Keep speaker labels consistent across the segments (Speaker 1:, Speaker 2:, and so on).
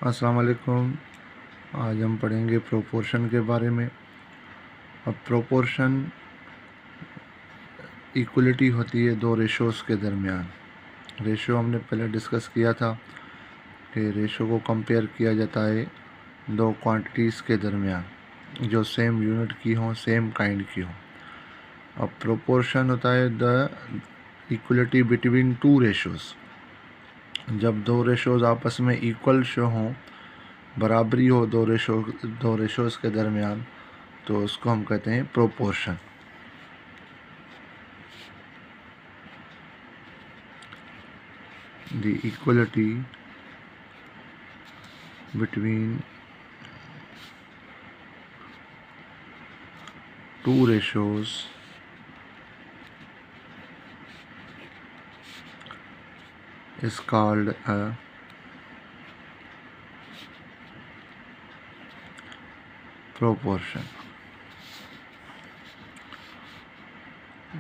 Speaker 1: अस्सलाम वालेकुम। आज हम पढ़ेंगे प्रोपोर्शन के बारे में। अब प्रोपोर्शन इक्वलिटी होती है दो रेशोज़ के दरमियान। रेशो हमने पहले डिस्कस किया था कि रेशो को कंपेयर किया जाता है दो क्वांटिटीज़ के दरमियान जो सेम यूनिट की हों, सेम काइंड की हों। अब प्रोपोर्शन होता है the equality between two ratios. जब दो रेशोज़ आपस में इक्वल शो हों, बराबरी हो दो रेशोज़ के दरमियान, तो उसको हम कहते हैं proportion. The equality between two ratios is called a proportion.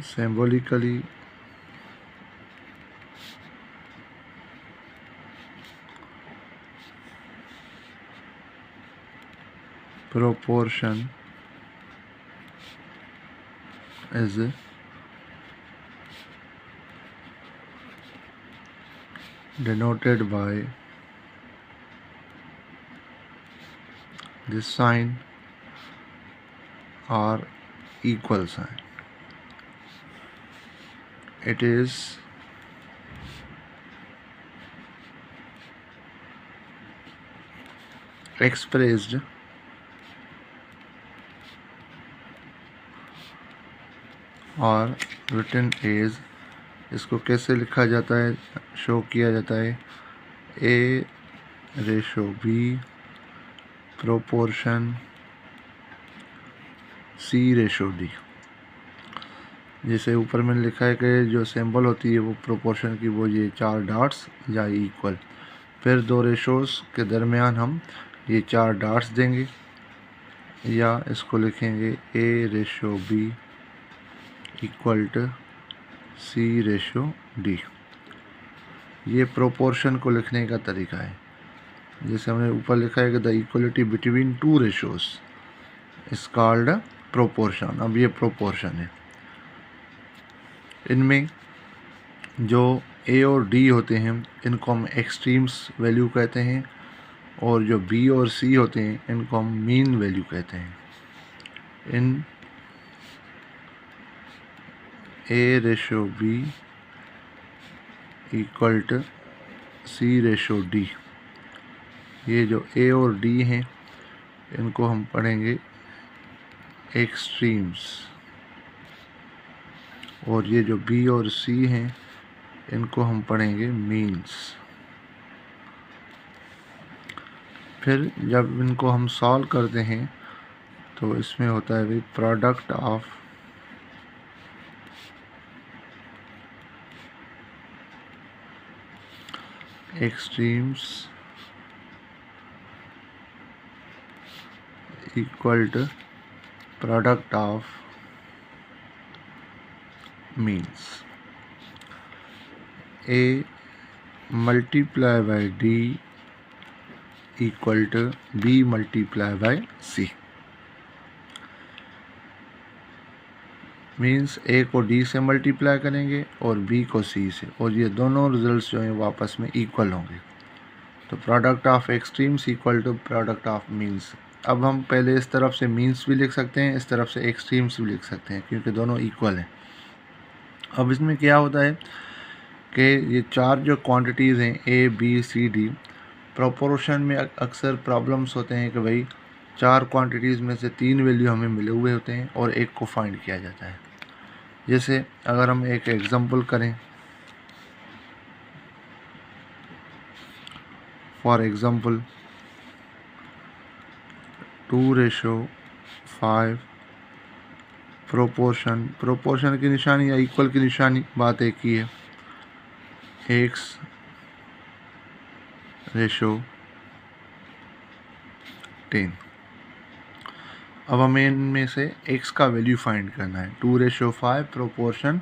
Speaker 1: Symbolically, proportion is denoted by this sign or equal sign. It is expressed और written as, इसको कैसे लिखा जाता है, शो किया जाता है A ratio B proportion C ratio D। जैसे ऊपर मैंने लिखा है कि जो सिंबल होती है वो प्रोपोर्शन की, वो ये चार डॉट्स या इक्वल, फिर दो रेशोज़ के दरमियान हम ये चार डॉट्स देंगे या इसको लिखेंगे A ratio B equal to C ratio D। ये प्रोपोर्शन को लिखने का तरीका है। जैसे हमने ऊपर लिखा है कि the equality between two ratios is called proportion. अब ये प्रोपोर्शन है। इनमें जो A और D होते हैं इनको हम एक्सट्रीम्स वैल्यू कहते हैं, और जो B और C होते हैं इनको हम मीन वैल्यू कहते हैं। In A ratio B equal to C ratio D, ये जो A और D हैं इनको हम पढ़ेंगे एक्सट्रीम्स, और ये जो B और C हैं इनको हम पढ़ेंगे मीन्स। फिर जब इनको हम सॉल्व करते हैं तो इसमें होता है भाई product of extremes equal to product of means. A multiply by D equal to B multiply by C। Means A को D से मल्टीप्लाई करेंगे और B को C से, और ये दोनों रिजल्ट्स जो हैं वो आपस में इक्वल होंगे। तो product of extremes equal to product of means. अब हम पहले इस तरफ से मीन्स भी लिख सकते हैं, इस तरफ से एक्सट्रीम्स भी लिख सकते हैं, क्योंकि दोनों इक्वल हैं। अब इसमें क्या होता है कि ये चार जो क्वांटिटीज़ हैं A B C D, proportion में अक्सर प्रॉब्लम्स होते हैं कि भाई चार क्वांटिटीज़ में से तीन वैल्यू हमें मिले हुए होते हैं और एक को फाइंड किया जाता है। जैसे अगर हम एक एग्जांपल करें, फॉर एग्ज़ाम्पल 2:5 प्रोपोर्शन की निशानी या इक्वल की निशानी बात एक ही है, X/10। अब हमें इनमें से x का वैल्यू फाइंड करना है। 2:5 प्रोपोर्शन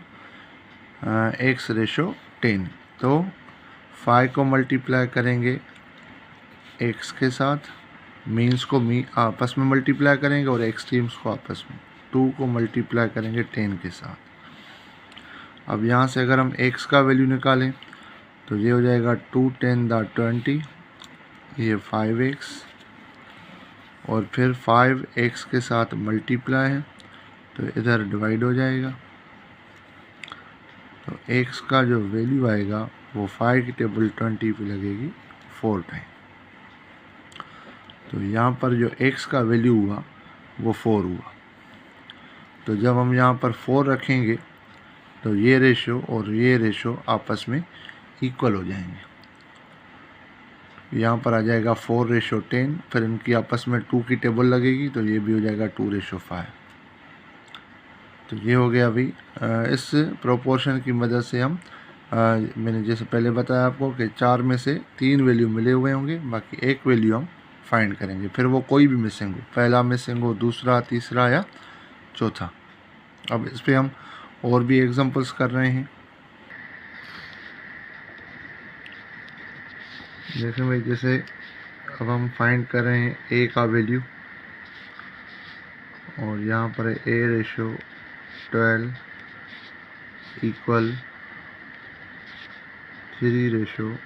Speaker 1: X/10, तो 5 को मल्टीप्लाई करेंगे एक्स के साथ, मीन्स को आपस में मल्टीप्लाई करेंगे और एक्सट्रीम्स को आपस में, 2 को मल्टीप्लाई करेंगे 10 के साथ। अब यहाँ से अगर हम x का वैल्यू निकालें तो ये हो जाएगा 2 10 दा 20, ये 5x, और फिर 5x के साथ मल्टीप्लाई है तो इधर डिवाइड हो जाएगा। तो x का जो वैल्यू आएगा वो 5 की टेबल 20 पे लगेगी 4 टाइम। तो यहाँ पर जो x का वैल्यू हुआ वो 4 हुआ। तो जब हम यहाँ पर 4 रखेंगे तो ये रेशो और ये रेशो आपस में इक्वल हो जाएंगे। यहाँ पर आ जाएगा 4:10, फिर इनकी आपस में 2 की टेबल लगेगी तो ये भी हो जाएगा 2:5। तो ये हो गया। अभी इस प्रोपोर्शन की मदद से हम मैंने जैसे पहले बताया आपको कि 4 में से 3 वैल्यू मिले हुए होंगे, बाकी एक वैल्यू हम फाइंड करेंगे, फिर वो कोई भी मिसिंग हो, पहला मिसिंग हो, दूसरा, तीसरा या चौथा। अब इस पर हम और भी एग्जांपल्स कर रहे हैं। जैसे अब हम फाइंड कर रहे हैं ए का वैल्यू, और यहाँ पर है A:12 equal 3:4।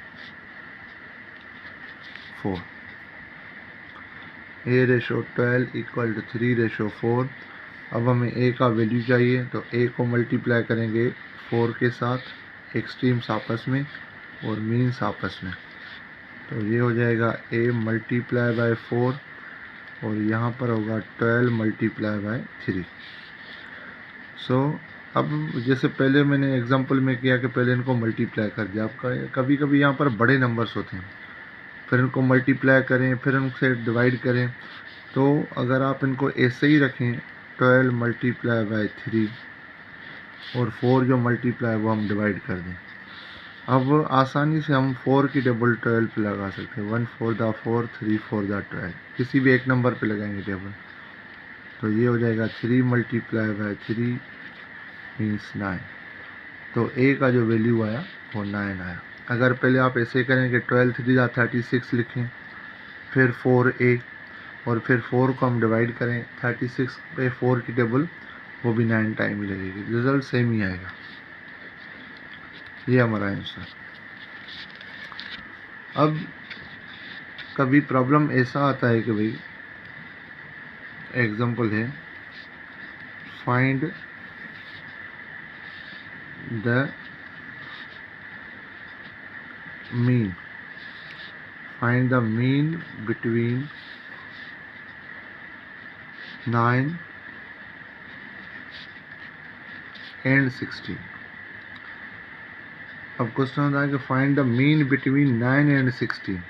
Speaker 1: A:12 equal to 3:4। अब हमें ए का वैल्यू चाहिए तो ए को मल्टीप्लाई करेंगे 4 के साथ, एक्सट्रीम्स आपस में और मीन्स आपस में। तो ये हो जाएगा a मल्टीप्लाई बाय 4 और यहाँ पर होगा 12 मल्टीप्लाई बाय 3। सो अब जैसे पहले मैंने एग्जांपल में किया कि पहले इनको मल्टीप्लाई कर दिया। आपका कभी कभी यहाँ पर बड़े नंबर्स होते हैं, फिर इनको मल्टीप्लाई करें, फिर उनसे डिवाइड करें। तो अगर आप इनको ऐसे ही रखें 12 मल्टीप्लाई बाय 3 और 4 जो मल्टीप्लाई वो हम डिवाइड कर दें, अब आसानी से हम 4 की टेबल 12 पे लगा सकते हैं। 1 4 दा 4, 3 4 दा 12, किसी भी एक नंबर पे लगाएंगे टेबल। तो ये हो जाएगा 3 मल्टीप्लाई बाय 3 मीन्स 9। तो ए का जो वैल्यू आया वो 9 आया। अगर पहले आप ऐसे करें कि 12 3 दा 36 लिखें, फिर 4a और फिर 4 को हम डिवाइड करें 36 पे 4 की टेबल, वो भी 9 टाइम ही लगेगी, रिजल्ट सेम ही आएगा। ये हमारा आंसर। अब कभी प्रॉब्लम ऐसा आता है कि भाई एग्जांपल है, find the mean, find the mean between 9 and 16। अब क्वेश्चन होता है कि find the mean between 9 and 16।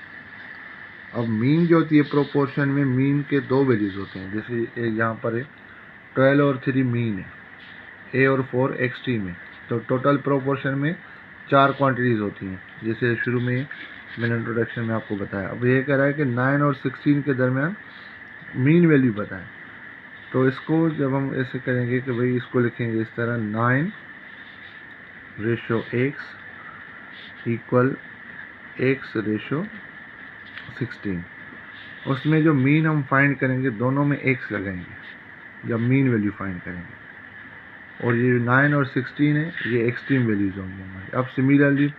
Speaker 1: अब मीन जो होती है प्रोपोर्शन में, मीन के 2 वैल्यूज़ होते हैं। जैसे यहाँ पर है 12 और 3 मीन है, ए और 4 एक्सट्रीम है। तो टोटल प्रोपोर्शन में 4 क्वांटिटीज़ होती हैं, जैसे शुरू में मैंने इंट्रोडक्शन में आपको बताया। अब ये कह रहा है कि 9 और 16 के दरमियान मीन वैल्यू बताएं। तो इसको जब हम ऐसे करेंगे कि भाई इसको लिखेंगे इस तरह 9:x इक्वल x:16। उसमें जो मीन हम फाइंड करेंगे दोनों में x लगाएंगे जब मीन वैल्यू फाइंड करेंगे, और ये 9 और 16 है ये एक्सट्रीम वैल्यूज होंगी हमारी। अब सिमिलरली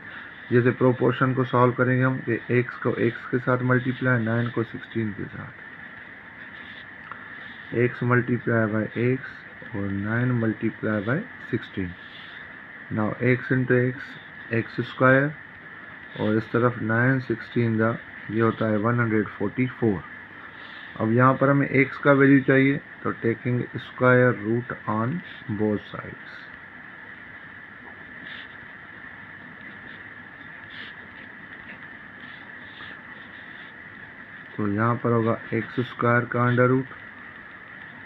Speaker 1: जैसे प्रोपोर्शन को सॉल्व करेंगे हम कि x को x के साथ मल्टीप्लाई, 9 को 16 के साथ, x मल्टीप्लाई बाय x और 9 multiply by 16। Now x into x square, और इस तरफ 9 16 का ये होता है 144। अब यहाँ पर हमें x का वैल्यू चाहिए तो taking square root on both sides. तो यहाँ पर होगा x स्क्वायर का अंडर रूट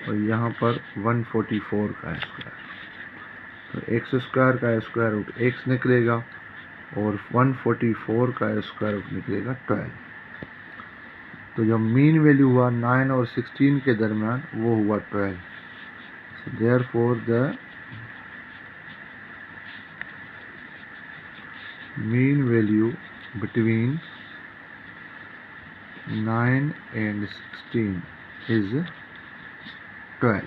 Speaker 1: और यहाँ पर 144 का स्क्वायर। तो x स्क्वायर का स्क्वायर रूट x निकलेगा और 144 का स्क्वायर रूट निकलेगा 12। तो जो मीन वैल्यू हुआ 9 और 16 के दरमियान वो हुआ 12। Therefore the mean value between 9 and 16 is 12।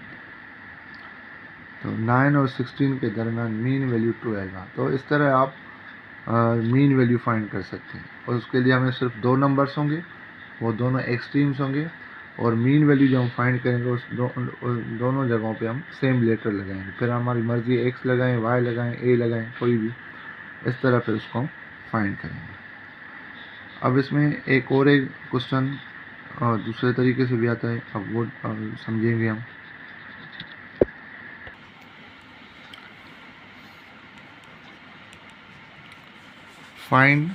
Speaker 1: तो 9 और 16 के दरमियान मीन वैल्यू 12 है। तो इस तरह आप मीन वैल्यू फाइंड कर सकते हैं, और उसके लिए हमें सिर्फ दो नंबर्स होंगे, वो दोनों एक्सट्रीम्स होंगे, और मीन वैल्यू जो हम फाइंड करेंगे उस दोनों जगहों पे हम सेम लेटर लगाएंगे। फिर हमारी मर्ज़ी एक्स लगाएं, वाई लगाएं, ए लगाएं, कोई भी, इस तरह फिर उसको हम फाइंड करेंगे। अब इसमें एक क्वेश्चन दूसरे तरीके से भी आता है, अब वो समझेंगे हम। Find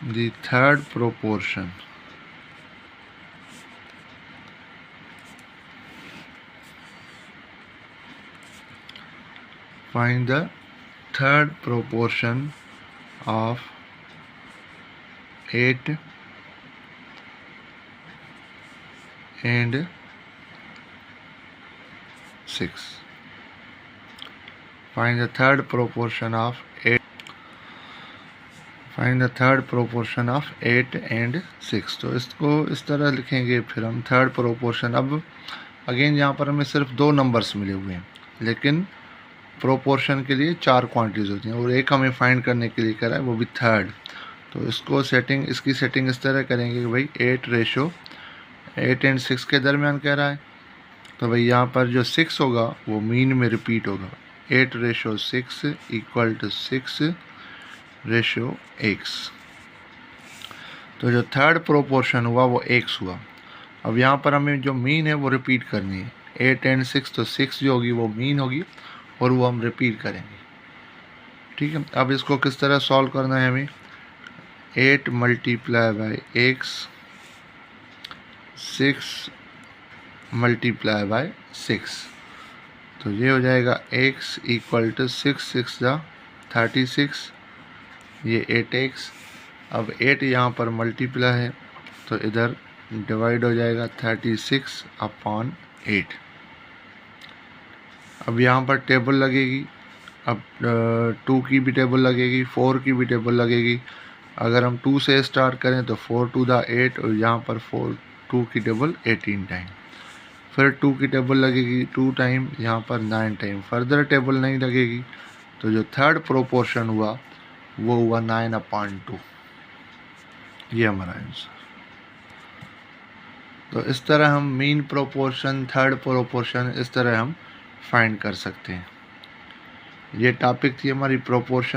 Speaker 1: the third proportion find the third proportion of 8 and 6। find the third proportion of 8 find the third proportion of 8 and 6। तो इसको इस तरह लिखेंगे फिर हम थर्ड प्रोपोर्शन। अब अगेन यहाँ पर हमें सिर्फ दो नंबर्स मिले हुए हैं, लेकिन प्रोपोर्शन के लिए 4 क्वांटिटीज़ होती हैं, और एक हमें फाइंड करने के लिए करा है, वो भी थर्ड। तो इसकी सेटिंग इस तरह करेंगे कि भाई 8 and 6 के दरमियान कह रहा है, तो भाई यहाँ पर जो 6 होगा वो मीन में रिपीट होगा। 8:6 इक्वल टू 6:x। तो जो थर्ड प्रोपोर्शन हुआ वो x हुआ। अब यहाँ पर हमें जो मीन है वो रिपीट करनी है। 8 and 6, तो 6 जो होगी वो मीन होगी, और वो हम रिपीट करेंगे। ठीक है, अब इसको किस तरह सॉल्व करना है हमें। 8 multiply by x, 6 multiply by 6, तो ये हो जाएगा x इक्वल टू 6 × 36, ये 8x। अब 8 यहाँ पर मल्टीप्लाई है, तो इधर डिवाइड हो जाएगा 36/8। अब यहाँ पर टेबल लगेगी, अब 2 की भी टेबल लगेगी, 4 की भी टेबल लगेगी। अगर हम 2 से स्टार्ट करें तो 4 to the 8, और यहाँ पर 2 की टेबल 18 टाइम, फिर 2 की टेबल लगेगी 2 टाइम, यहाँ पर 9 टाइम, फर्दर टेबल नहीं लगेगी। तो जो थर्ड प्रोपोर्शन हुआ वो हुआ 9/2। ये हमारा आंसर। तो इस तरह हम मीन प्रोपोर्शन, थर्ड प्रोपोर्शन, इस तरह हम फाइंड कर सकते हैं। ये टॉपिक थी हमारी प्रोपोर्शन।